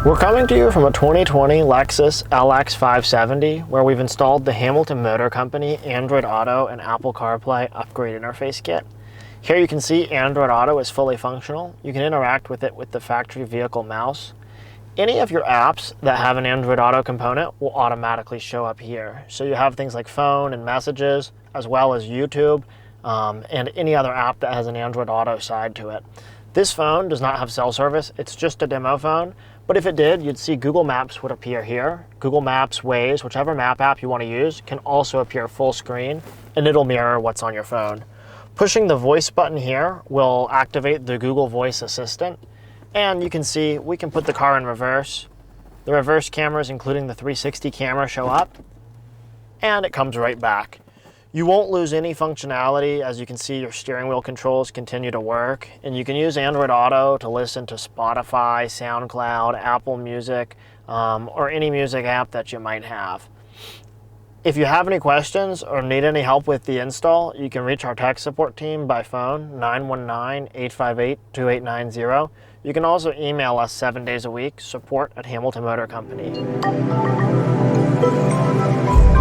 We're coming to you from a 2020 Lexus LX570 where we've installed the Hamilton Motor Company Android Auto and Apple CarPlay Upgrade interface kit. Here you can see Android Auto is fully functional. You can interact with it with the factory vehicle mouse. Any of your apps that have an Android Auto component will automatically show up here. So you have things like phone and messages, as well as YouTube, and any other app that has an Android Auto side to it. This phone does not have cell service, it's just a demo phone, but if it did, you'd see Google Maps would appear here. Google Maps, Waze, whichever map app you want to use can also appear full screen, and it'll mirror what's on your phone. Pushing the voice button here will activate the Google Voice Assistant, and you can see we can put the car in reverse. The reverse cameras, including the 360 camera, show up, and it comes right back. You won't lose any functionality. As you can see, your steering wheel controls continue to work, and you can use Android Auto to listen to Spotify, SoundCloud, Apple Music, or any music app that you might have. If you have any questions or need any help with the install, you can reach our tech support team by phone, 919-858-2890. You can also email us 7 days a week, support@hamiltonmotorcompany.com.